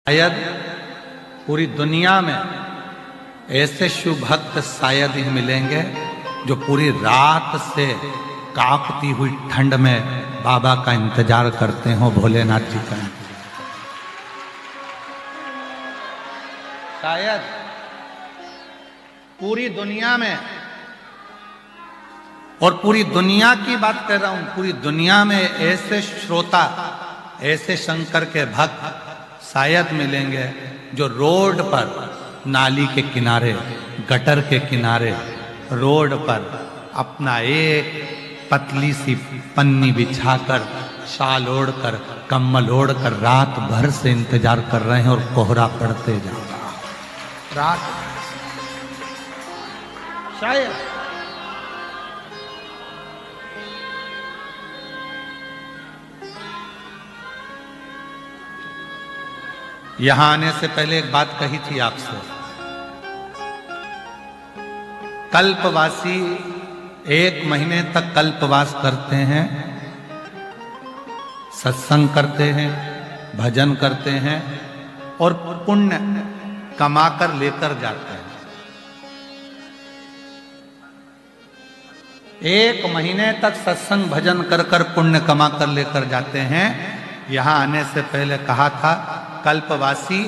शायद पूरी दुनिया में ऐसे शिव भक्त शायद ही मिलेंगे जो पूरी रात से कांपती हुई ठंड में बाबा का इंतजार करते हो, भोलेनाथ जी का इंतजार। शायद पूरी दुनिया में, और पूरी दुनिया की बात कर रहा हूं, पूरी दुनिया में ऐसे श्रोता, ऐसे शंकर के भक्त शायद मिलेंगे जो रोड पर, नाली के किनारे, गटर के किनारे, रोड पर अपना एक पतली सी पन्नी बिछाकर, शाल ओढ़कर, कम्बल ओढ़कर रात भर से इंतजार कर रहे हैं और कोहरा पड़ते जा रहा है रात शायद। यहां आने से पहले एक बात कही थी आपसे, कल्पवासी 1 महीने तक कल्पवास करते हैं, सत्संग करते हैं, भजन करते हैं और पुण्य कमाकर लेकर जाते हैं। 1 महीने तक सत्संग भजन कर कर पुण्य कमाकर लेकर जाते हैं। यहां आने से पहले कहा था कल्पवासी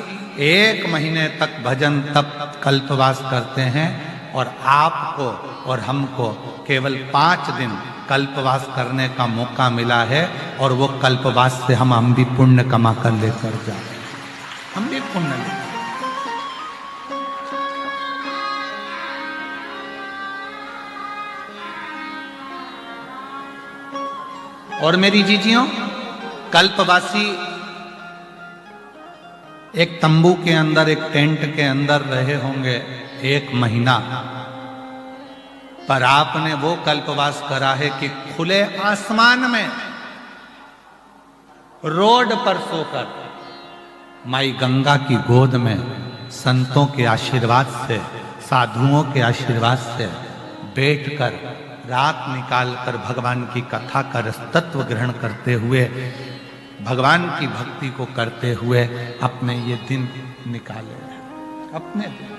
1 महीने तक भजन तप कल्पवास करते हैं, और आपको और हमको केवल 5 दिन कल्पवास करने का मौका मिला है, और वो कल्पवास से हम भी पुण्य कमा कर लेकर जाए, हम भी पुण्य लेकर। और मेरी जीजियों, कल्पवासी एक तंबू के अंदर, एक टेंट के अंदर रहे होंगे 1 महीना, पर आपने वो कल्पवास करा है कि खुले आसमान में, रोड पर सोकर, माई गंगा की गोद में, संतों के आशीर्वाद से, साधुओं के आशीर्वाद से बैठकर रात निकालकर भगवान की कथा का रसतत्व ग्रहण करते हुए, भगवान की भक्ति को करते हुए अपने ये दिन निकाले, अपने दिन।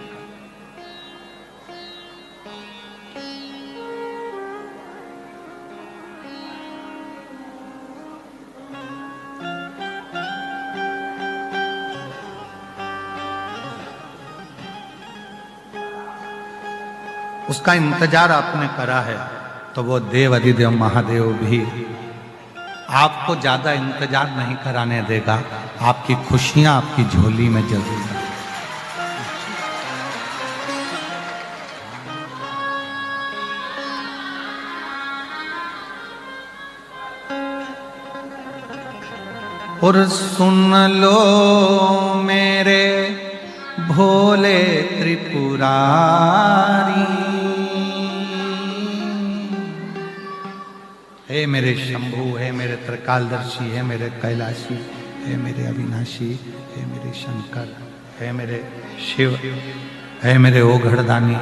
उसका इंतजार आपने करा है, तो वो देव अधिदेव महादेव भी आपको ज्यादा इंतजार नहीं कराने देगा, आपकी खुशियां आपकी झोली में जरूर है। और सुन लो मेरे भोले त्रिपुरारी, हे मेरे शंभु, हे मेरे त्रिकालदर्शी, हे मेरे कैलाशी, हे मेरे अविनाशी, हे मेरे शंकर, हे मेरे शिव, हे मेरे ओघड़दानी,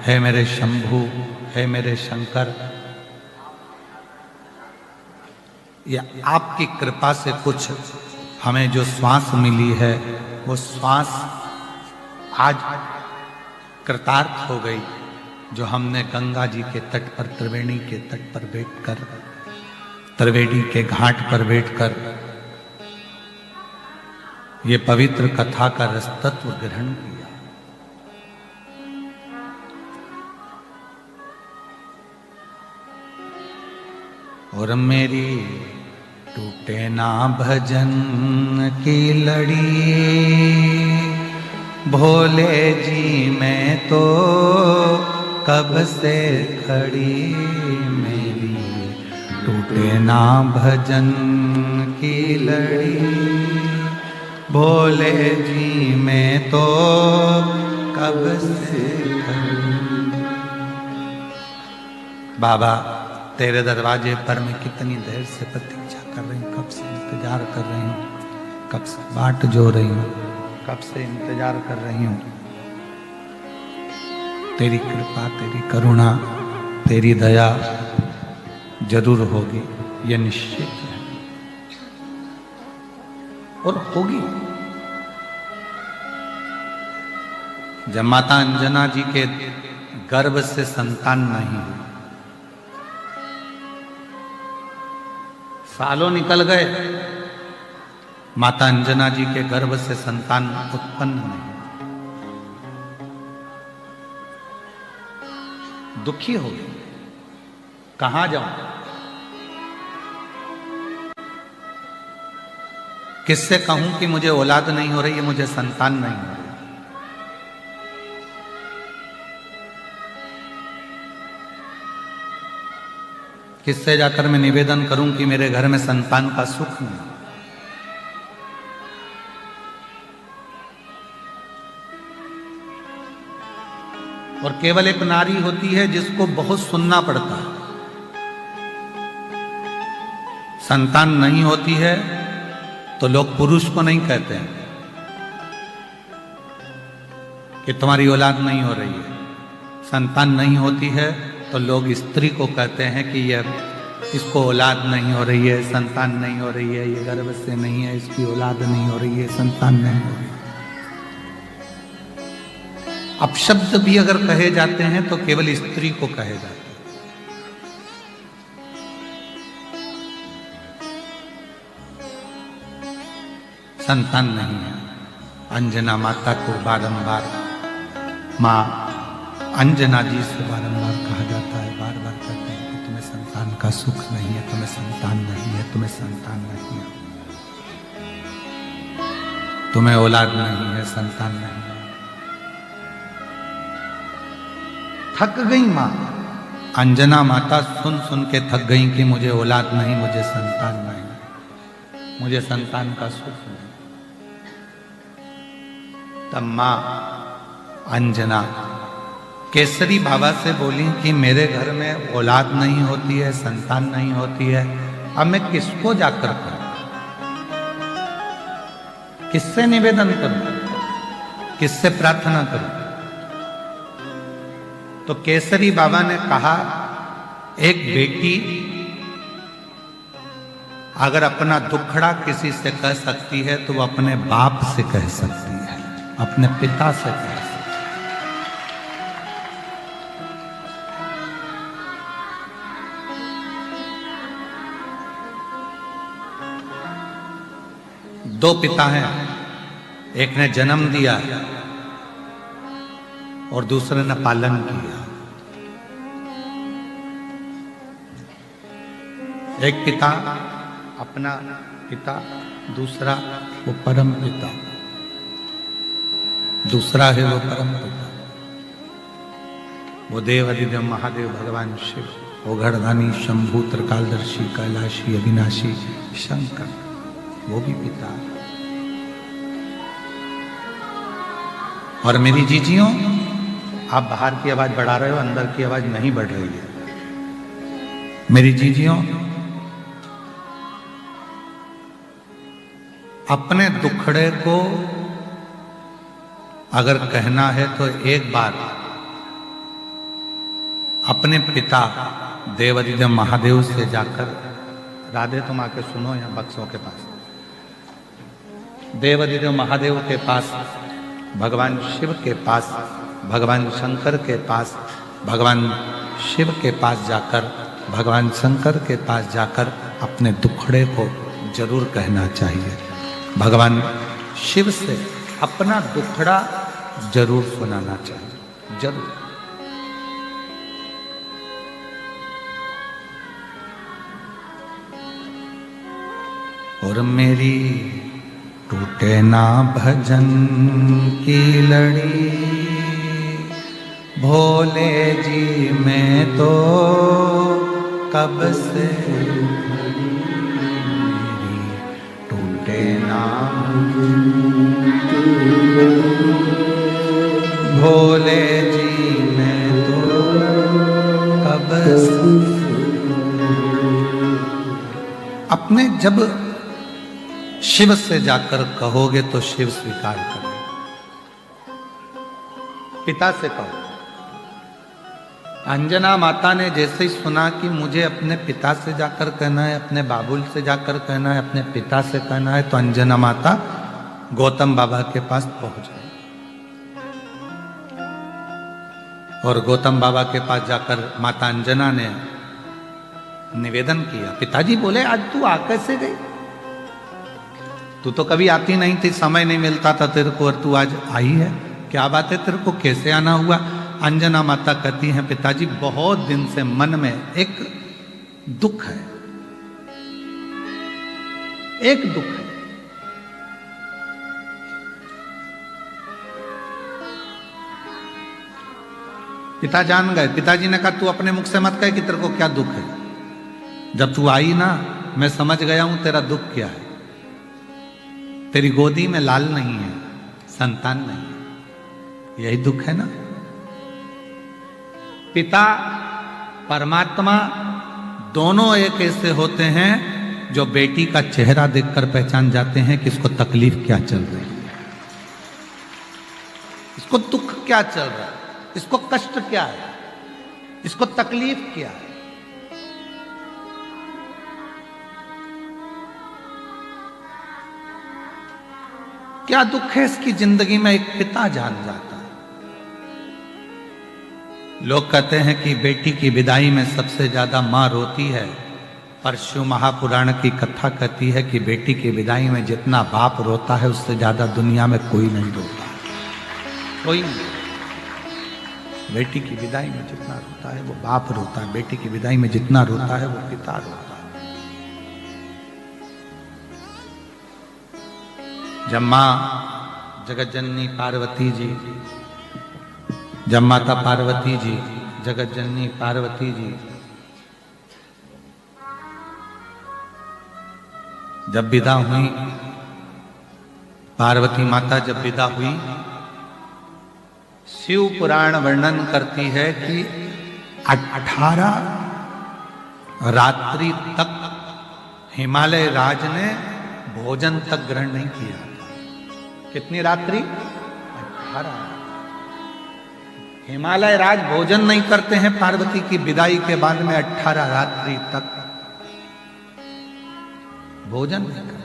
हे मेरे शंभु, हे मेरे शंकर। या आपकी कृपा से कुछ हमें जो श्वास मिली है, वो श्वास आज कृतार्थ हो गई, जो हमने गंगा जी के तट पर, त्रिवेणी के तट पर बैठकर, त्रिवेणी के घाट पर बैठकर ये पवित्र कथा का रसतत्व ग्रहण किया। और मेरी टूटे ना भजन की लड़ी, भोले जी मैं तो कब से खड़ी, मेरी टूटे ना भजन की लड़ी, भोले जी मैं तो कब से खड़ी। बाबा तेरे दरवाजे पर मैं कितनी देर से प्रतीक्षा कर रही हूँ, कब से इंतजार कर रही हूँ, कब से बाट जो रही हूँ, कब से इंतजार कर रही हूँ। तेरी कृपा, तेरी करुणा, तेरी दया जरूर होगी, ये निश्चित है, और होगी। जब माता अंजना जी के गर्भ से संतान नहीं हुई, सालों निकल गए, माता अंजना जी के गर्भ से संतान उत्पन्न नहीं, दुखी हो गई। कहां जाऊं, किससे कहूं कि मुझे औलाद नहीं हो रही है, मुझे संतान नहीं हो रही। किससे जाकर मैं निवेदन करूं कि मेरे घर में संतान का सुख नहीं। और केवल एक नारी होती है जिसको बहुत सुनना पड़ता है। संतान नहीं होती है तो लोग पुरुष को नहीं कहते हैं कि तुम्हारी औलाद नहीं हो रही है। संतान नहीं होती है तो लोग स्त्री को कहते हैं कि इसको औलाद नहीं हो रही है, संतान नहीं हो रही है, ये गर्भ से नहीं है, इसकी औलाद नहीं हो रही है, संतान नहीं हो रही है। अपशब्द भी अगर कहे जाते हैं तो केवल स्त्री को कहे जाते हैं। संतान नहीं है। अंजना माता को बारंबार, मां अंजना जी से बारंबार कहा जाता है, बार बार कहते हैं कि तुम्हें संतान का सुख नहीं है, तुम्हें संतान नहीं है, तुम्हें संतान नहीं है, तुम्हें औलाद नहीं है, संतान नहीं है। थक गई मां, अंजना माता सुन सुन के थक गई कि मुझे औलाद नहीं, मुझे संतान नहीं, मुझे संतान का सुख नहीं। तब मां अंजना केसरी बाबा से बोली कि मेरे घर में औलाद नहीं होती है, संतान नहीं होती है, अब मैं किसको जाकर करूं, किससे निवेदन करूं, किससे प्रार्थना करूं। तो केसरी बाबा ने कहा, एक बेटी अगर अपना दुखड़ा किसी से कह सकती है तो वो अपने बाप से कह सकती है, अपने पिता से कह सकती है। दो पिता हैं, एक ने जन्म दिया और दूसरे ने पालन किया। एक पिता अपना पिता, दूसरा वो परम पिता, दूसरा है वो परम पिता, वो देव अधिदेव महादेव भगवान शिव, वो घड़धानी शंभू त्रिकालदर्शी कैलाशी अविनाशी शंकर, वो भी पिता। और मेरी जीजियों, आप बाहर की आवाज बढ़ा रहे हो, अंदर की आवाज नहीं बढ़ रही है। मेरी जीजियों, अपने दुखड़े को अगर कहना है तो एक बार अपने पिता देवाधिदेव महादेव से जाकर, राधे तुम आके सुनो यहाँ बक्सों के पास, देवाधिदेव महादेव के पास, भगवान शिव के पास, भगवान शंकर के पास, भगवान शिव के पास जाकर, भगवान शंकर के पास जाकर अपने दुखड़े को जरूर कहना चाहिए। भगवान शिव से अपना दुखड़ा जरूर सुनाना चाहिए, जरूर। और मेरी टूटे ना भजन की लड़ी, भोले जी मैं तो कब से मेरी टूटे ना भोले जी मैं तो कब से। अपने जब शिव से जाकर कहोगे तो शिव स्वीकार करेगा। पिता से कहो। अंजना माता ने जैसे ही सुना कि मुझे अपने पिता से जाकर कहना है, अपने बाबुल से जाकर कहना है, अपने पिता से कहना है, तो अंजना माता गौतम बाबा के पास पहुंच गई। और गौतम बाबा के पास जाकर माता अंजना ने निवेदन किया। पिताजी बोले, आज तू आ कैसे गई? तू तो कभी आती नहीं थी, समय नहीं मिलता था तेरे को, और तू आज आई है, क्या बात है, तेरे को कैसे आना हुआ? अंजना माता कहती हैं, पिताजी बहुत दिन से मन में एक दुख है, एक दुख है। पिता जान गए। पिताजी ने कहा, तू अपने मुख से मत कह कि तेरे को क्या दुख है। जब तू आई ना, मैं समझ गया हूं तेरा दुख क्या है। तेरी गोदी में लाल नहीं है, संतान नहीं है, यही दुख है ना। पिता परमात्मा दोनों एक ऐसे होते हैं जो बेटी का चेहरा देखकर पहचान जाते हैं कि इसको तकलीफ क्या चल रही है, इसको दुख क्या चल रहा है, इसको कष्ट क्या है, इसको तकलीफ क्या है। क्या दुख है इसकी जिंदगी में, एक पिता जान जाता है। लोग कहते हैं कि बेटी की विदाई में सबसे ज्यादा मां रोती है, पर शिव महापुराण की कथा कहती है कि बेटी की विदाई में जितना बाप रोता है उससे ज्यादा दुनिया में कोई नहीं रोता, कोई नहीं। बेटी की विदाई में जितना रोता है वो बाप रोता है, बेटी की विदाई में जितना रोता है वो पिता रोता है। जब मां जगत जननी पार्वती जी, जब माता पार्वती जी, जगत जननी पार्वती जी जब विदा हुई, पार्वती माता जब विदा हुई, शिव पुराण वर्णन करती है कि 18 रात्रि तक हिमालय राज ने भोजन तक ग्रहण नहीं किया। कितनी रात्रि? 18। हिमालय राज भोजन नहीं करते हैं पार्वती की विदाई के बाद में, 18 रात्रि तक भोजन नहीं करते।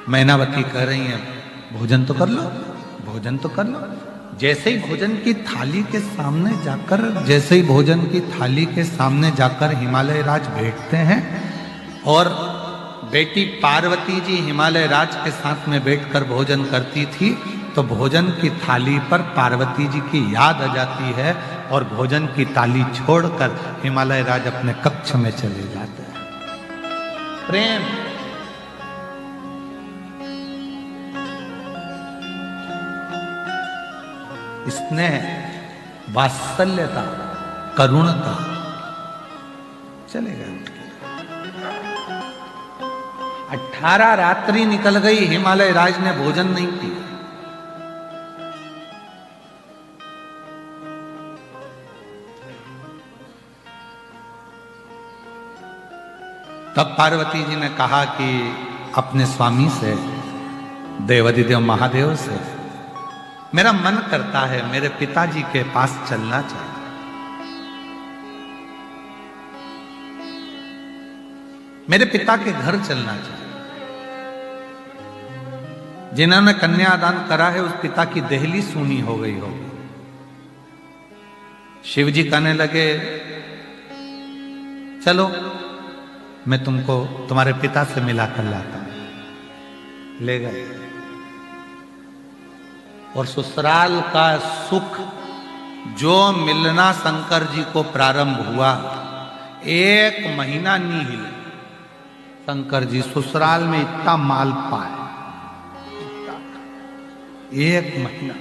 मैनावती कह रही हैं, भोजन तो कर लो, भोजन तो कर लो। जैसे ही भोजन की थाली के सामने जाकर, जैसे ही भोजन की थाली के सामने जाकर हिमालय राज बैठते हैं, और बेटी पार्वती जी हिमालय राज के साथ में बैठकर भोजन करती थी, तो भोजन की थाली पर पार्वती जी की याद आ जाती है, और भोजन की थाली छोड़कर हिमालय राज अपने कक्ष में चले जाते हैं। प्रेम, स्नेह, वात्सल्यता, करुणता चले गए। 18 रात्रि निकल गई, हिमालय राज ने भोजन नहीं किया। तब पार्वती जी ने कहा कि अपने स्वामी से, देवाधिदेव महादेव से, मेरा मन करता है मेरे पिताजी के पास चलना चाहिए। मेरे पिता के घर चलना चाहिए। जिन्होंने कन्यादान करा है उस पिता की देहली सूनी हो गई हो। शिव जी कहने लगे, चलो मैं तुमको तुम्हारे पिता से मिला कर लाता हूं। ले गए, और ससुराल का सुख जो मिलना शंकर जी को प्रारंभ हुआ, 1 महीना नहीं हिले। शंकर जी ससुराल में इतना माल पाए, 1 महीना।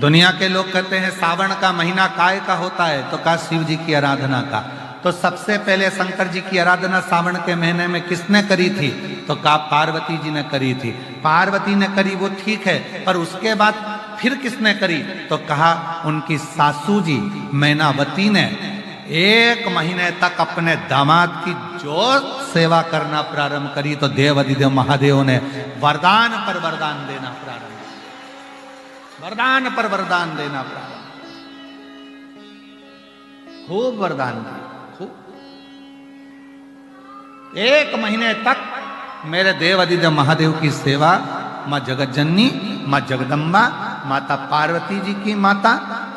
दुनिया के लोग कहते हैं सावन का महीना काय का होता है, तो कहा शिव जी की आराधना का। तो सबसे पहले शंकर जी की आराधना सावन के महीने में किसने करी थी? तो कहा पार्वती जी ने करी थी। पार्वती ने करी वो ठीक है, पर उसके बाद फिर किसने करी? तो कहा उनकी सासू जी मैनावती ने 1 महीने तक अपने दामाद की जो सेवा करना प्रारंभ करी, तो देवाधिदेव महादेव ने वरदान पर वरदान देना प्रारंभ, वरदान पर वरदान देना प्रारंभ, खूब वरदान दिया, खूब। 1 महीने तक मेरे देव अधिदेव महादेव की सेवा, माँ जगत जननी, माँ जगदम्बा, माता पार्वती जी की माता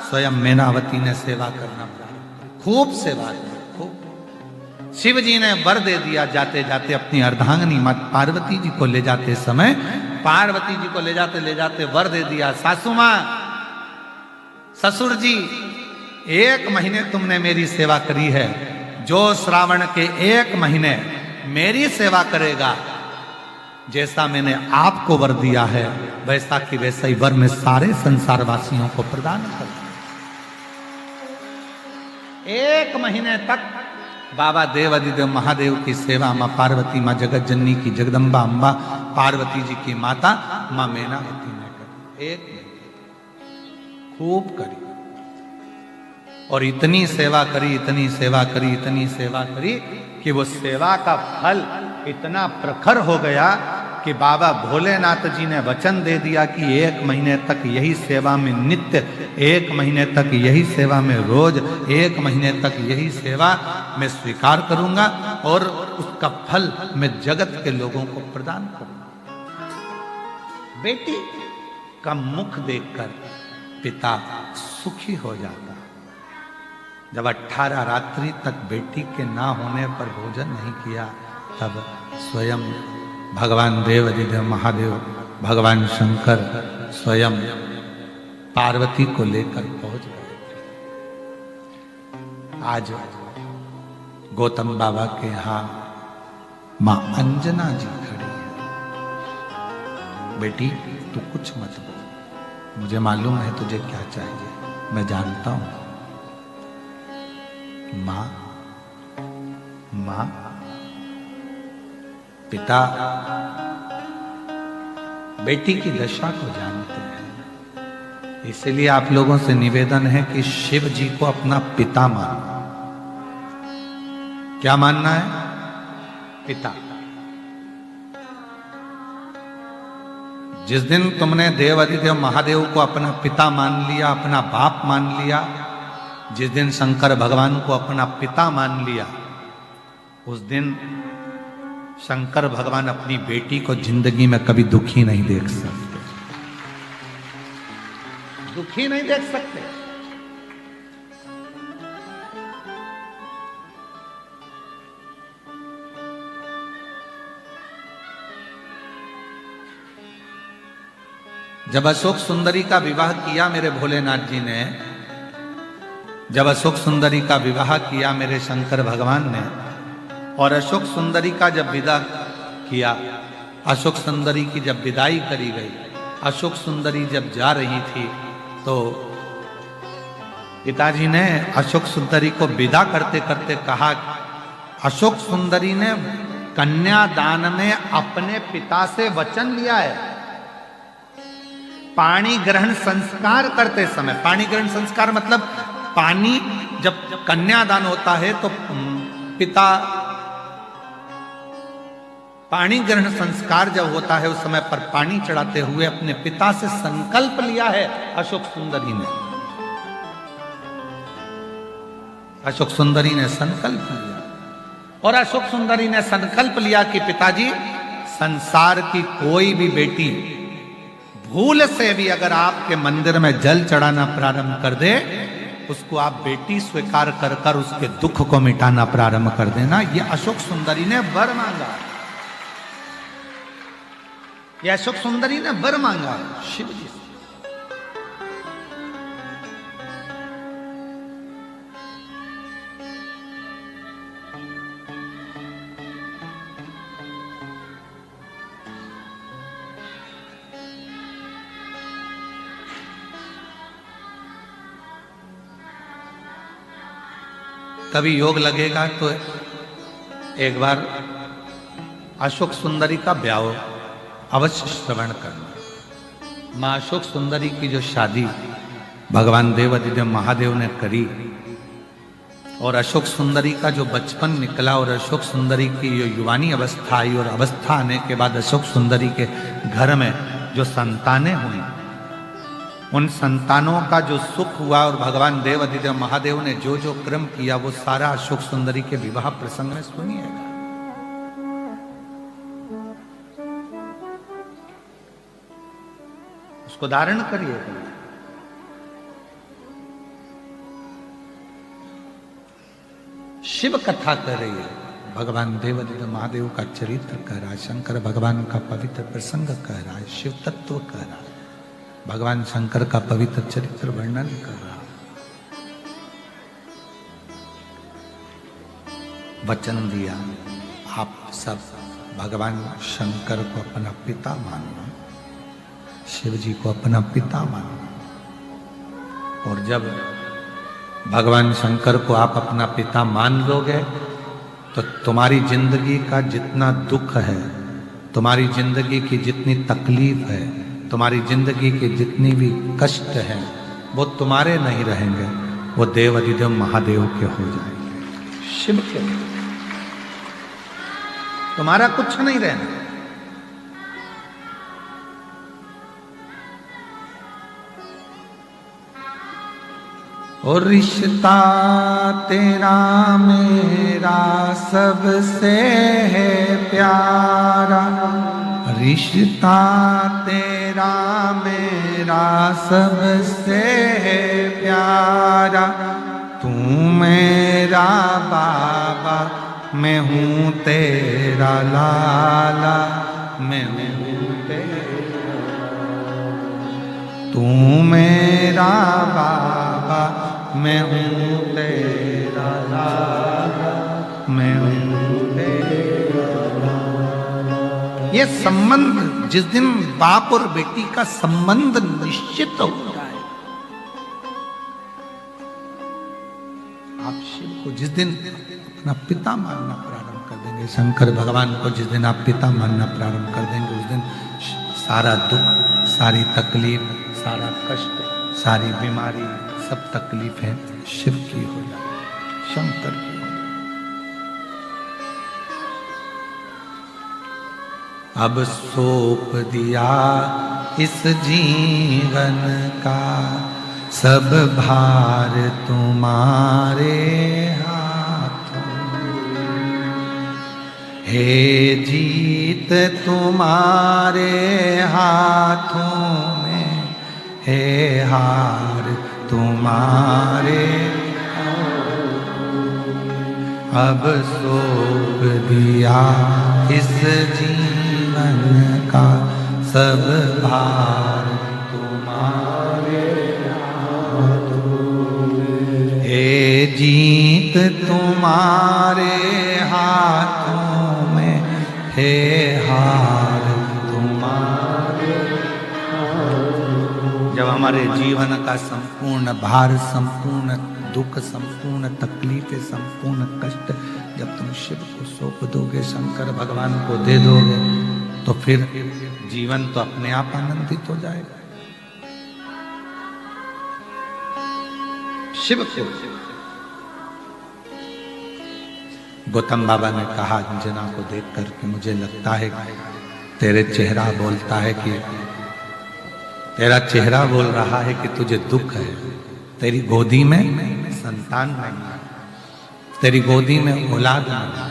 स्वयं मैनावती ने सेवा करना प्रारंभ, खूब सेवा की, खूब। शिव जी ने वर दे दिया, जाते जाते अपनी अर्धांगिनी माँ पार्वती जी को ले जाते समय, पार्वती जी को ले जाते वर दे दिया, सासू माँ, ससुर जी, 1 महीने तुमने मेरी सेवा करी है, जो श्रावण के 1 महीने मेरी सेवा करेगा, जैसा मैंने आपको वर दिया है वैसा कि वैसा ही वर मैं सारे संसार वासियों को प्रदान करूं। 1 महीने तक बाबा देव अधिदेव महादेव की सेवा माँ पार्वती, माँ जगत जननी की जगदम्बा अम्बा पार्वती जी की माता माँ मैनावती ने करी, 1 महीने खूब करी। और इतनी सेवा करी, इतनी सेवा करी, इतनी सेवा करी कि वो सेवा का फल इतना प्रखर हो गया कि बाबा भोलेनाथ जी ने वचन दे दिया कि 1 महीने तक यही सेवा में नित्य, 1 महीने तक यही सेवा में रोज, 1 महीने तक यही सेवा मैं स्वीकार करूंगा और उसका फल मैं जगत के लोगों को प्रदान करूंगा। बेटी का मुख देखकर पिता सुखी हो जाता। जब 18 रात्रि तक बेटी के ना होने पर भोजन नहीं किया, तब स्वयं भगवान देव अधिदेव महादेव, भगवान शंकर स्वयं पार्वती को लेकर पहुंच गए। आज गौतम बाबा के यहां मां अंजना जी खड़ी है। बेटी तू कुछ मत बोल, मुझे मालूम है तुझे क्या चाहिए, मैं जानता हूं। मां, मां, पिता बेटी की दशा को जानते हैं, इसलिए आप लोगों से निवेदन है कि शिव जी को अपना पिता मानना। क्या मानना है? पिता। जिस दिन तुमने देव अधिदेव महादेव को अपना पिता मान लिया, अपना बाप मान लिया, जिस दिन शंकर भगवान को अपना पिता मान लिया, उस दिन शंकर भगवान अपनी बेटी को जिंदगी में कभी दुखी नहीं देख सकते, दुखी नहीं देख सकते। जब अशोक सुंदरी का विवाह किया मेरे भोलेनाथ जी ने, जब अशोक सुंदरी का विवाह किया मेरे शंकर भगवान ने, और अशोक सुंदरी का जब विदा किया, अशोक सुंदरी की जब विदाई करी गई, अशोक सुंदरी जब जा रही थी, तो पिताजी ने अशोक सुंदरी को विदा करते करते कहा, अशोक सुंदरी ने कन्यादान में अपने पिता से वचन लिया है। पाणी ग्रहण संस्कार करते समय, पाणी ग्रहण संस्कार मतलब पानी, जब कन्यादान होता है तो पिता, पानी ग्रहण संस्कार जब होता है उस समय पर पानी चढ़ाते हुए अपने पिता से संकल्प लिया है अशोक सुंदरी ने। अशोक सुंदरी ने संकल्प लिया, और अशोक सुंदरी ने संकल्प लिया कि पिताजी, संसार की कोई भी बेटी भूल से भी अगर आपके मंदिर में जल चढ़ाना प्रारंभ कर दे, उसको आप बेटी स्वीकार कर कर उसके दुख को मिटाना प्रारंभ कर देना। ये अशोक सुंदरी ने वर मांगा, ये अशोक सुंदरी ने वर मांगा शिव जी से। कभी योग लगेगा तो एक बार अशोक सुंदरी का ब्याह अवश्य श्रवण करना। मां अशोक सुंदरी की जो शादी भगवान देव अधिदेव महादेव ने करी, और अशोक सुंदरी का जो बचपन निकला, और अशोक सुंदरी की जो युवानी अवस्था आई, और अवस्था आने के बाद अशोक सुंदरी के घर में जो संतानें हुई, उन संतानों का जो सुख हुआ, और भगवान देव अधिदेव महादेव ने जो जो क्रम किया, वो सारा अशोक सुंदरी के विवाह प्रसंग में सुनिएगा। उसको धारण करिए। शिव कथा कर रही है, भगवान देवादिदेव महादेव का चरित्र कह रहा है, शंकर भगवान का पवित्र प्रसंग कह रहा है, शिव तत्व कह रहा है, भगवान शंकर का पवित्र चरित्र वर्णन कर रहा है। वचन दिया, आप सब भगवान शंकर को अपना पिता मानना, शिव जी को अपना पिता मानना। और जब भगवान शंकर को आप अपना पिता मान लोगे तो तुम्हारी जिंदगी का जितना दुख है, तुम्हारी जिंदगी की जितनी तकलीफ है, तुम्हारी जिंदगी के जितनी भी कष्ट है, वो तुम्हारे नहीं रहेंगे, वो देव अधिदेव महादेव के हो जाएंगे, शिव के। तुम्हारा कुछ नहीं रहना। और रिश्ता तेरा मेरा सबसे है प्यारा, रिश्ता तेरा मेरा सबसे है प्यारा, तू मेरा बाबा मैं हूँ तेरा लाला, मैं हूँ तेरा, तू मेरा बाबा मैं हूँ तेरा लाला, मैं हूँ तेरा लाला। ये संबंध जिस दिन बाप और बेटी का संबंध निश्चित होता है, आप शिव को जिस दिन अपना पिता मानना प्रारंभ कर देंगे, शंकर भगवान को जिस दिन आप पिता मानना प्रारंभ कर देंगे, उस दिन सारा दुख, सारी तकलीफ, सारा कष्ट, सारी बीमारी, सब तकलीफें शिव की हो जाए, शंकर की हो जाए। अब सौंप दिया इस जीवन का सब भार तुम्हारे हाथों, हे जीत तुम्हारे हाथों में, हे हार तुम्हारे, अब सौंप दिया इस जीवन का सब भार तुम्हारे हाथों में, हे जीत तुम्हारे हाथों में, हे हार तुम्हारे हाथों। जब हमारे जीवन का संपूर्ण भार, संपूर्ण दुख, संपूर्ण तकलीफें, संपूर्ण कष्ट जब तुम शिव को सौंप दोगे, शंकर भगवान को दे दोगे, तो फिर जीवन तो अपने आप आनंदित हो जाएगा। शिव को गौतम बाबा ने कहा अंजना को देख करके, मुझे लगता है तेरे चेहरा बोलता है कि, तेरा चेहरा बोल रहा है कि तुझे दुख है, तेरी गोदी में संतान नहीं है, तेरी गोदी में औलाद नहीं है,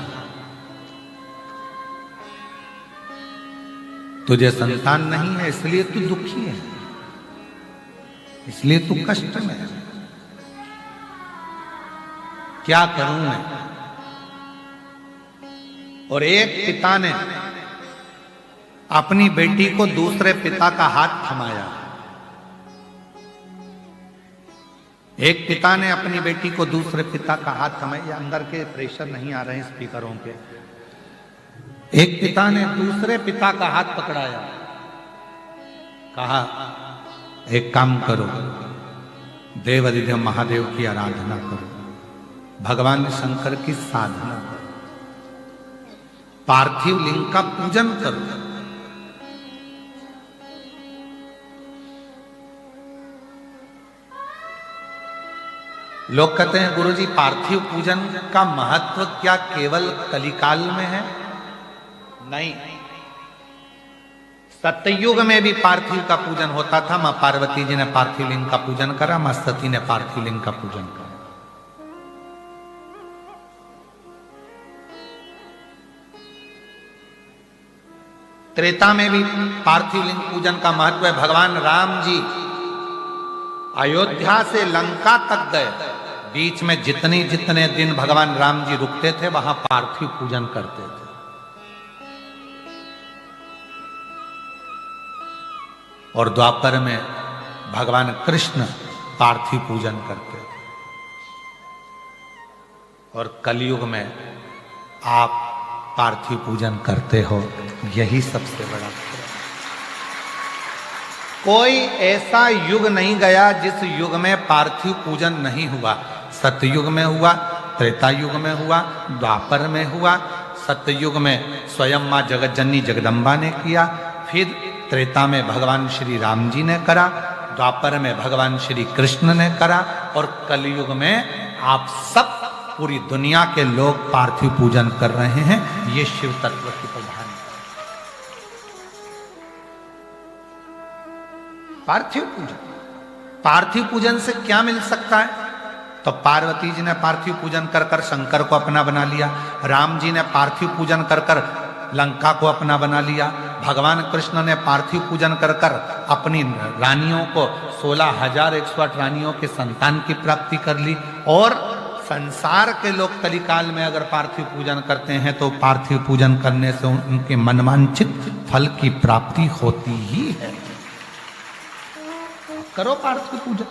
तुझे संतान नहीं है, इसलिए तू दुखी है, इसलिए तू कष्ट में है। क्या करूं मैं? और एक पिता ने अपनी बेटी को दूसरे पिता का हाथ थमाया, एक पिता ने अपनी बेटी को दूसरे पिता का हाथ थमाया। अंदर के प्रेशर नहीं आ रहे हैं स्पीकरों के। एक पिता ने दूसरे पिता का हाथ पकड़ाया, कहा एक काम करो, देव अधिदेव महादेव की आराधना करो, भगवान शंकर की साधना करो, पार्थिव लिंग का पूजन करो। लोग कहते हैं गुरुजी पार्थिव पूजन का महत्व क्या केवल कलिकाल में है? नहीं, सत्ययुग में भी पार्थिव का पूजन होता था। मां पार्वती जी ने पार्थिव लिंग का पूजन करा, मां सती ने पार्थिव लिंग का पूजन करा। त्रेता में भी पार्थिव लिंग पूजन का महत्व है। भगवान राम जी अयोध्या से लंका तक गए, बीच में जितने जितने दिन भगवान राम जी रुकते थे वहां पार्थिव पूजन करते थे। और द्वापर में भगवान कृष्ण पार्थिव पूजन करते थे। और कलयुग में आप पार्थिव पूजन करते हो, यही सबसे बड़ा फर्क। कोई ऐसा युग नहीं गया जिस युग में पार्थिव पूजन नहीं हुआ। सतयुग में हुआ, त्रेता युग में हुआ, द्वापर में हुआ। सतयुग में स्वयं मां जगत जननी जगदम्बा ने किया, फिर त्रेता में भगवान श्री राम जी ने करा, द्वापर में भगवान श्री कृष्ण ने करा, और कलयुग में आप सब पूरी दुनिया के लोग पार्थिव पूजन कर रहे हैं। ये शिव तत्व की प्रधान पार्थिव पूजन। पार्थिव पूजन से क्या मिल सकता है? तो पार्वती जी ने पार्थिव पूजन कर कर शंकर को अपना बना लिया, राम जी ने पार्थिव पूजन कर कर लंका को अपना बना लिया, भगवान कृष्ण ने पार्थिव पूजन कर कर अपनी रानियों को 16,108 रानियों के संतान की प्राप्ति कर ली। और संसार के लोग कलिकाल में अगर पार्थिव पूजन करते हैं तो पार्थिव पूजन करने से उनके मनवांछित फल की प्राप्ति होती ही है। करो पार्थिव पूजन।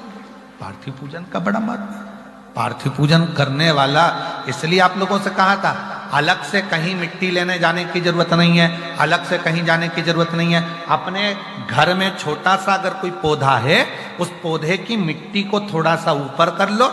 पार्थिव पूजन का बड़ा महत्व है। पार्थिव पूजन करने वाला, इसलिए आप लोगों से कहा था अलग से कहीं मिट्टी लेने जाने की जरूरत नहीं है, अलग से कहीं जाने की जरूरत नहीं है। अपने घर में छोटा सा अगर कोई पौधा है, उस पौधे की मिट्टी को थोड़ा सा ऊपर कर लो,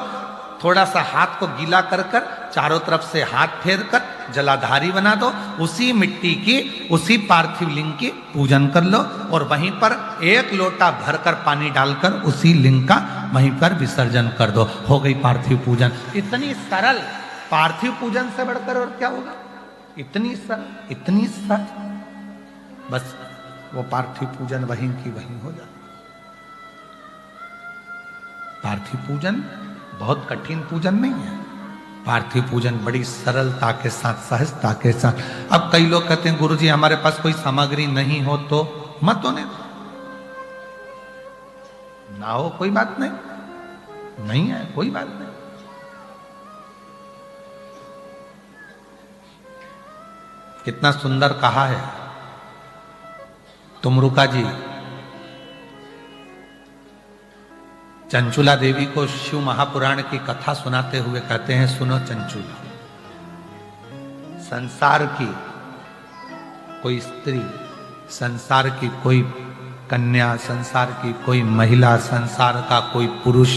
थोड़ा सा हाथ को गीला कर कर चारों तरफ से हाथ फेर कर जलाधारी बना दो, उसी मिट्टी की, उसी पार्थिव लिंग की पूजन कर लो, और वहीं पर एक लोटा भरकर पानी डालकर उसी लिंग का वहीं पर विसर्जन कर दो। हो गई पार्थिव पूजन। इतनी सरल। पार्थिव पूजन से बढ़कर और क्या होगा? इतनी सरल, इतनी सरल। बस वो पार्थिव पूजन वहीं की वहीं हो जाए। पार्थिव पूजन बहुत कठिन पूजन नहीं है। पार्थिव पूजन बड़ी सरलता के साथ, सहजता के साथ। अब कई लोग कहते हैं गुरुजी हमारे पास कोई सामग्री नहीं हो तो मत होने दो। ना हो कोई बात नहीं, नहीं है कोई बात नहीं। कितना सुंदर कहा है तुमरुका जी। चंचुला देवी को शिव महापुराण की कथा सुनाते हुए कहते हैं, सुनो चंचुला, संसार की कोई स्त्री, संसार की कोई कन्या, संसार की कोई महिला, संसार का कोई पुरुष,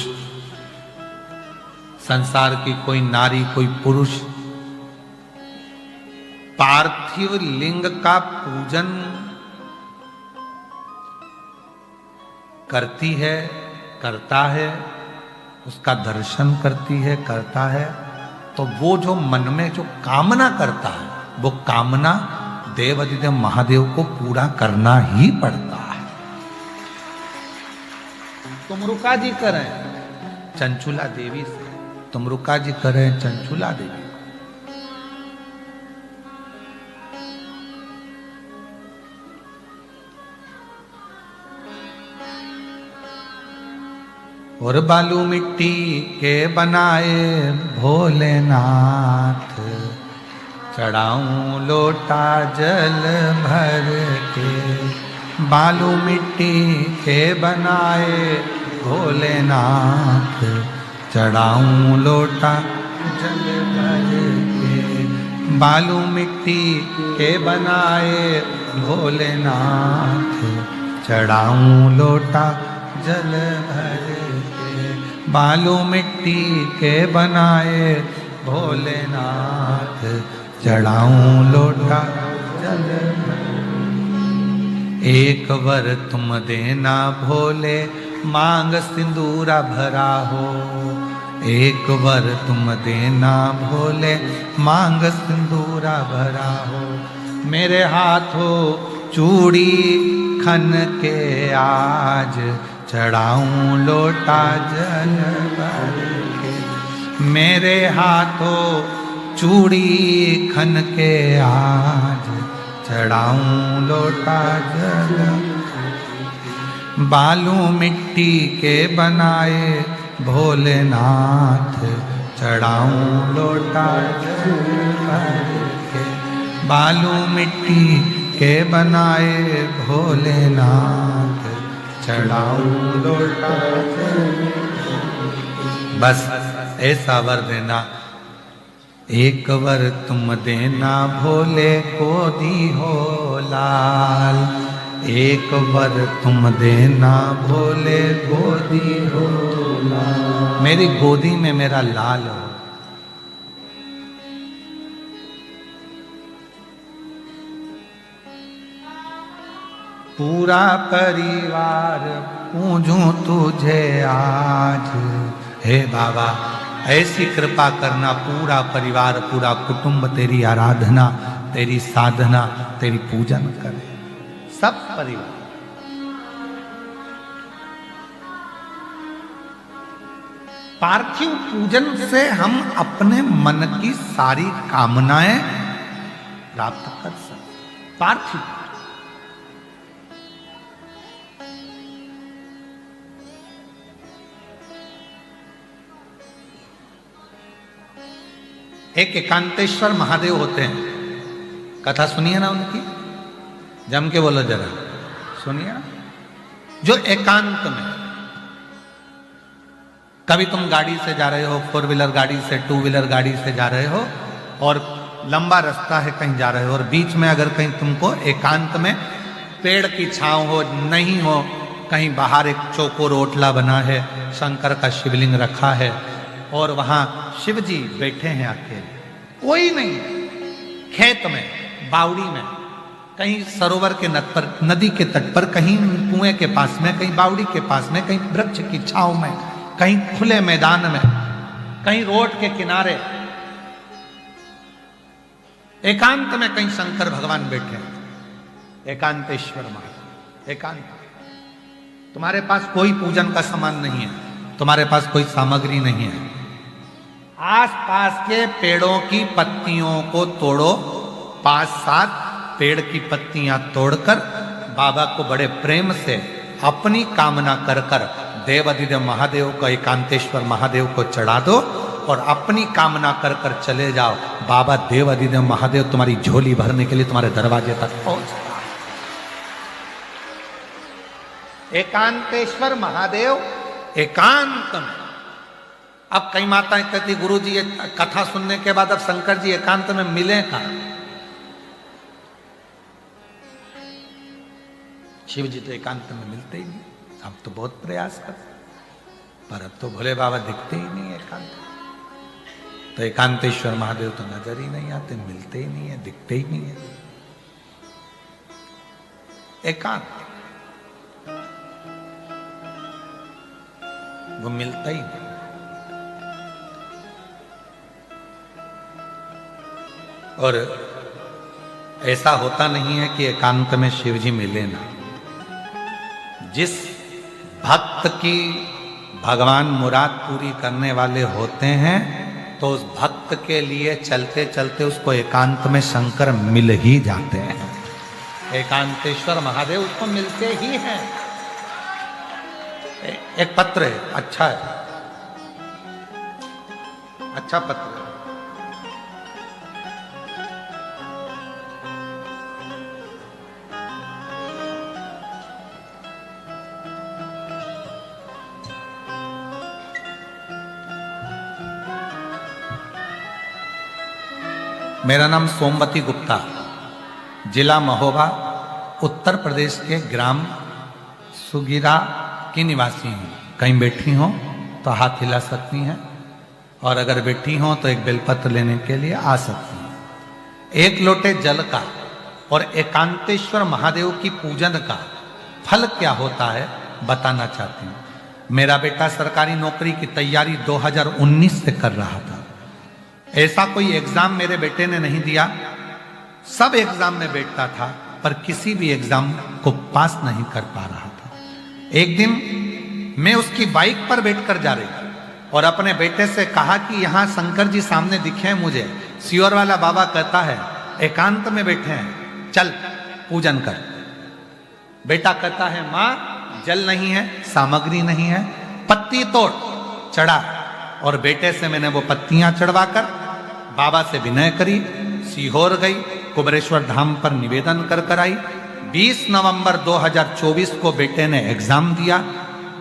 संसार की कोई नारी, कोई पुरुष पार्थिव लिंग का पूजन करती है, करता है, उसका दर्शन करती है, करता है, तो वो जो मन में जो कामना करता है, वो कामना देवाधिदेव महादेव को पूरा करना ही पड़ता है। तुमरुका जी करें चंचुला देवी से, तुमरुका जी करें चंचुला देवी। और बालू मिट्टी के बनाए भोलेनाथ, चढ़ाऊं लोटा जल भर के। बालू मिट्टी के बनाए भोलेनाथ, चढ़ाऊं लोटा जल भर के। बालू मिट्टी के बनाए भोलेनाथ, चढ़ाऊं लोटा जल भर के। बालू मिट्टी के बनाए भोलेनाथ, चढ़ाऊं लोटा जल भर। एक वर तुम देना भोले, मांग सिंदूरा भरा हो। एक वर तुम देना भोले, मांग सिंदूरा भरा हो। मेरे हाथों चूड़ी खन के आज, चढ़ाऊं लोटा जल भर के। मेरे हाथों चूड़ी खन के आज, चढ़ाऊं लोटा जल। बालू मिट्टी के बनाए भोलेनाथ, चढ़ाऊं लोटा जल के। बालू मिट्टी के बनाए भोलेनाथ, चढ़ाऊं लोटा जल। बस ऐसा वर देना, एक वर तुम देना भोले को दी हो लाल। एक वर तुम देना भोले गोदी हो लाल। मेरी गोदी में मेरा लाल हो। पूरा परिवार पूजूं तुझे आज, हे बाबा ऐसी कृपा करना, पूरा परिवार पूरा कुटुंब तेरी आराधना, तेरी साधना, तेरी पूजन करे, सब परिवार। पार्थिव पूजन से हम अपने मन की सारी कामनाएं प्राप्त कर सकते। पार्थिव एक एकांतेश्वर महादेव होते हैं, कथा सुनिए ना उनकी, जम के बोलो जरा, सुनिए ना। जो एकांत में, कभी तुम गाड़ी से जा रहे हो, 4 व्हीलर गाड़ी से, 2 व्हीलर गाड़ी से जा रहे हो और लंबा रास्ता है, कहीं जा रहे हो और बीच में अगर कहीं तुमको एकांत में पेड़ की छांव हो, नहीं हो, कहीं बाहर एक चौकोर ओटला बना है, शंकर का शिवलिंग रखा है और वहां शिव जी बैठे हैं अकेले, कोई नहीं, खेत में, बावड़ी में, कहीं सरोवर के नद पर, नदी के तट पर, कहीं कुएं के पास में, कहीं बावड़ी के पास में, कहीं वृक्ष की छांव में, कहीं खुले मैदान में, कहीं रोड के किनारे, एकांत में कहीं शंकर भगवान बैठे हैं, एकांतेश्वर महादेव। एकांत, तुम्हारे पास कोई पूजन का सामान नहीं है, तुम्हारे पास कोई सामग्री नहीं है, आसपास के पेड़ों की पत्तियों को तोड़ो, 5-7 पेड़ की पत्तियां तोड़कर बाबा को बड़े प्रेम से अपनी कामना कर कर देवाधिदेव महादेव को, एकांतेश्वर महादेव को चढ़ा दो और अपनी कामना कर कर चले जाओ। बाबा देवाधिदेव महादेव तुम्हारी झोली भरने के लिए तुम्हारे दरवाजे तक पहुंच। एकांतेश्वर महादेव एकांत में। अब कई माताएं कहती, गुरुजी ये कथा सुनने के बाद अब शंकर जी एकांत में मिले कहां? शिव जी तो एकांत में मिलते ही नहीं, हम तो बहुत प्रयास करते, पर अब तो भोले बाबा दिखते ही नहीं एकांत। तो एकांतेश्वर महादेव तो नजर ही नहीं आते, मिलते ही नहीं है, दिखते ही नहीं है। एकांत वो मिलता ही नहीं। और ऐसा होता नहीं है कि एकांत में शिव जी मिले ना। जिस भक्त की भगवान मुराद पूरी करने वाले होते हैं तो उस भक्त के लिए चलते चलते उसको एकांत में शंकर मिल ही जाते हैं। एकांतेश्वर महादेव उसको मिलते ही हैं। एक पत्र है, अच्छा है, अच्छा पत्र है। मेरा नाम सोमवती गुप्ता, जिला महोबा, उत्तर प्रदेश के ग्राम सुगिरा की निवासी हूँ। कहीं बैठी हो तो हाथ हिला सकती हैं और अगर बैठी हो तो एक बेलपत्र लेने के लिए आ सकती हैं। एक लोटे जल का और एकांतेश्वर महादेव की पूजन का फल क्या होता है बताना चाहती हूँ। मेरा बेटा सरकारी नौकरी की तैयारी 2019 से कर रहा था। ऐसा कोई एग्जाम मेरे बेटे ने नहीं दिया, सब एग्जाम में बैठता था पर किसी भी एग्जाम को पास नहीं कर पा रहा था। एक दिन मैं उसकी बाइक पर बैठकर जा रही थी और अपने बेटे से कहा कि यहां शंकर जी सामने दिखे हैं मुझे। सियोर वाला बाबा कहता है एकांत में बैठे हैं, चल पूजन कर। बेटा कहता है मां जल नहीं है, सामग्री नहीं है, पत्ती तोड़। चढ़ा और बेटे से मैंने वो पत्तियां चढ़वाकर बाबा से विनय करी, सीहोर गई, कुबरेश्वर धाम पर निवेदन कर कर आई। 20 नवंबर 2024 को बेटे ने एग्जाम दिया।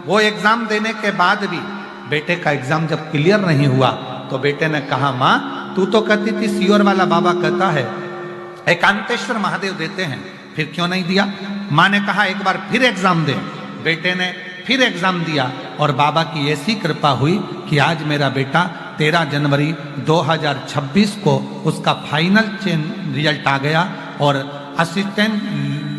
वो एग्जाम देने के बाद भी बेटे का एग्जाम जब क्लियर नहीं हुआ तो बेटे ने कहा मां तू तो कहती थी सीहोर वाला बाबा कहता है एकांतेश्वर महादेव देते हैं, फिर क्यों नहीं दिया? मां ने कहा एक बार फिर एग्जाम दे। बेटे ने फिर एग्जाम दिया और बाबा की ऐसी कृपा हुई कि आज मेरा बेटा 13 जनवरी 2026 को उसका फाइनल रिजल्ट आ गया और असिस्टेंट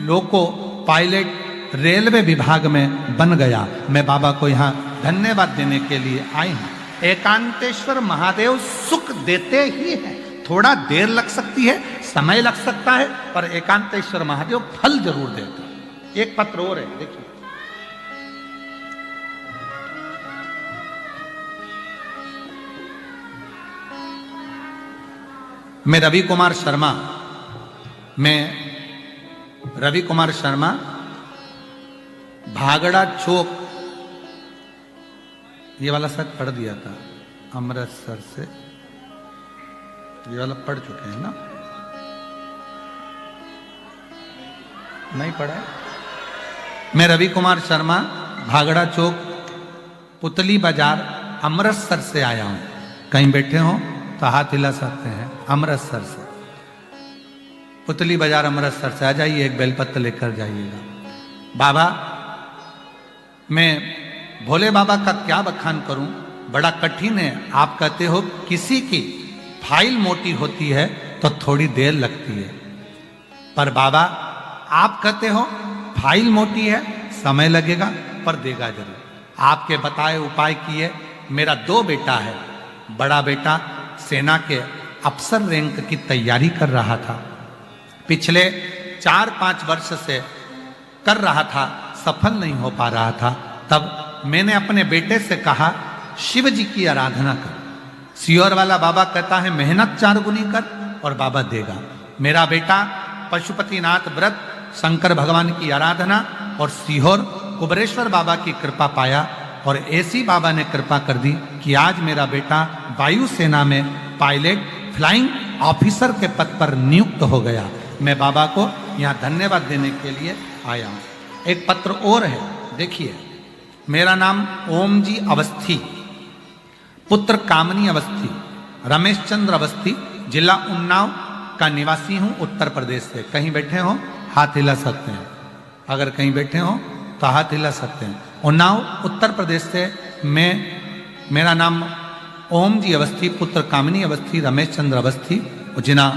लोको पायलट रेलवे विभाग में बन गया। मैं बाबा को यहाँ धन्यवाद देने के लिए आई हूँ। एकांतेश्वर महादेव सुख देते ही हैं, थोड़ा देर लग सकती है, समय लग सकता है, पर एकांतेश्वर महादेव फल जरूर देते हैं। एक पत्र और है, देखिए। मैं रवि कुमार शर्मा भागड़ा चौक, ये वाला शायद पढ़ दिया था अमृतसर से, ये वाला पढ़ चुके हैं ना? नहीं पढ़ा है? मैं रवि कुमार शर्मा भागड़ा चौक पुतली बाजार अमृतसर से आया हूं। कहीं बैठे हो तो हाथ हिला सकते हैं। अमृतसर से, पुतली बाजार अमृतसर से आ जाइए, एक बेलपत्र लेकर जाइएगा। बाबा, मैं भोले बाबा का क्या बखान करूं, बड़ा कठिन है। आप कहते हो किसी की फाइल मोटी होती है तो थोड़ी देर लगती है, पर बाबा आप कहते हो फाइल मोटी है, समय लगेगा पर देगा जरूर। आपके बताए उपाय किए। मेरा 2 बेटा है। बड़ा बेटा सेना के अफसर रैंक की तैयारी कर रहा था, पिछले 4-5 वर्ष से कर रहा था, सफल नहीं हो पा रहा था। तब मैंने अपने बेटे से कहा शिव जी की आराधना कर। सीहोर वाला बाबा कहता है मेहनत 4 गुनी कर और बाबा देगा। मेरा बेटा पशुपतिनाथ व्रत, शंकर भगवान की आराधना और सीहोर कुबरेश्वर बाबा की कृपा पाया और ऐसी बाबा ने कृपा कर दी कि आज मेरा बेटा वायुसेना में पायलट फ्लाइंग ऑफिसर के पद पर नियुक्त हो गया। मैं बाबा को यहाँ धन्यवाद देने के लिए आया हूँ। एक पत्र और है, देखिए। मेरा नाम ओम जी अवस्थी, पुत्र कामनी अवस्थी, रमेश चंद्र अवस्थी, जिला उन्नाव का निवासी हूँ, उत्तर प्रदेश से। कहीं बैठे हो हाथ हिला सकते हैं, अगर कहीं बैठे हो तो हाथ हिला सकते हैं। उन्नाव उत्तर प्रदेश से मेरा नाम ओम जी अवस्थी, पुत्र कामिनी अवस्थी, रमेश चंद्र अवस्थी, जिला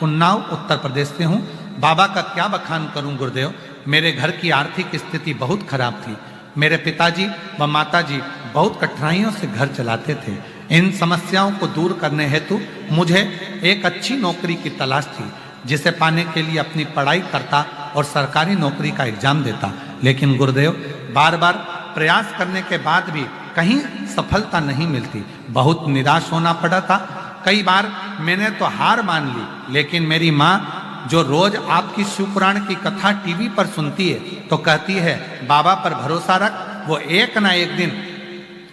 उन्नाव उत्तर प्रदेश से हूँ। बाबा का क्या बखान करूँ गुरुदेव। मेरे घर की आर्थिक स्थिति बहुत खराब थी। मेरे पिताजी व माताजी बहुत कठिनाइयों से घर चलाते थे। इन समस्याओं को दूर करने हेतु मुझे एक अच्छी नौकरी की तलाश थी, जिसे पाने के लिए अपनी पढ़ाई करता और सरकारी नौकरी का एग्जाम देता। लेकिन गुरुदेव, बार बार प्रयास करने के बाद भी कहीं सफलता नहीं मिलती। बहुत निराश होना पड़ा था। कई बार मैंने तो हार मान ली, लेकिन मेरी माँ जो रोज आपकी शिवपुराण की कथा टीवी पर सुनती है तो कहती है बाबा पर भरोसा रख, वो एक ना एक दिन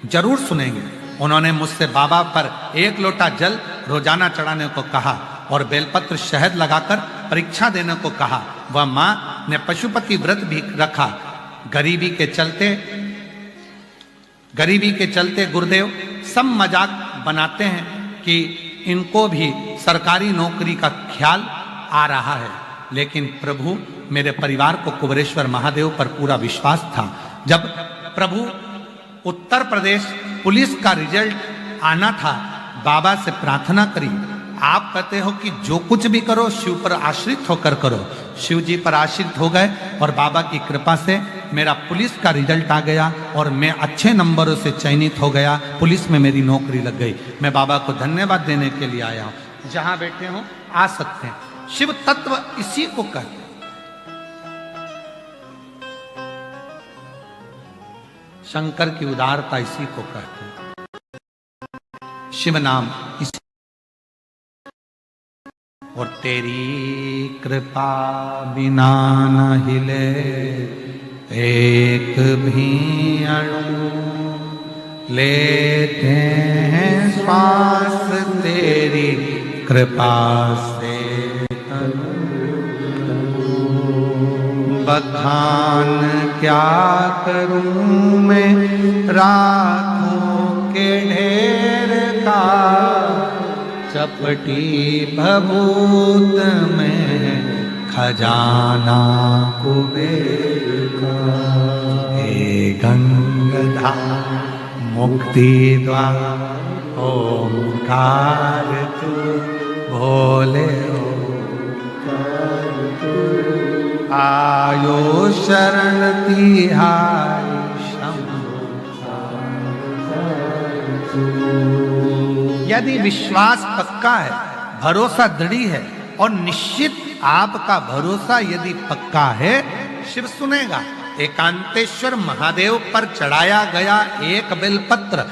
जरूर सुनेंगे। उन्होंने मुझसे बाबा पर 1 लोटा जल रोजाना चढ़ाने को कहा और बेलपत्र शहद लगाकर परीक्षा देने को कहा। वह माँ ने पशुपति व्रत भी रखा। गरीबी के चलते गुरुदेव सब मजाक बनाते हैं कि इनको भी सरकारी नौकरी का ख्याल आ रहा है, लेकिन प्रभु, मेरे परिवार को कुबरेश्वर महादेव पर पूरा विश्वास था। जब प्रभु उत्तर प्रदेश पुलिस का रिजल्ट आना था, बाबा से प्रार्थना करी। आप कहते हो कि जो कुछ भी करो शिव पर आश्रित होकर करो। शिव जी पर आश्रित हो गए और बाबा की कृपा से मेरा पुलिस का रिजल्ट आ गया और मैं अच्छे नंबरों से चयनित हो गया। पुलिस में मेरी नौकरी लग गई। मैं बाबा को धन्यवाद देने के लिए आया हूँ। जहां बैठे हो आ सकते हैं। शिव तत्व इसी को कहते हैं। शंकर की उदारता इसी को कहते हैं। शिव नाम इसी और तेरी कृपा बिना न हिले एक भी अणु, लेते हैं श्वास तेरी कृपा से बखान क्या करूं मैं राखों के ढेर का, चपटी भभूत में खजाना कुबेर का। हे गंगाधार मुक्ति द्वार ओंकार तू भोले आयो शरण तिहारी यदि विश्वास पक्का है, भरोसा दृढ़ी है और निश्चित आपका भरोसा यदि पक्का है, शिव सुनेगा। एकांतेश्वर महादेव पर चढ़ाया गया एक बेलपत्र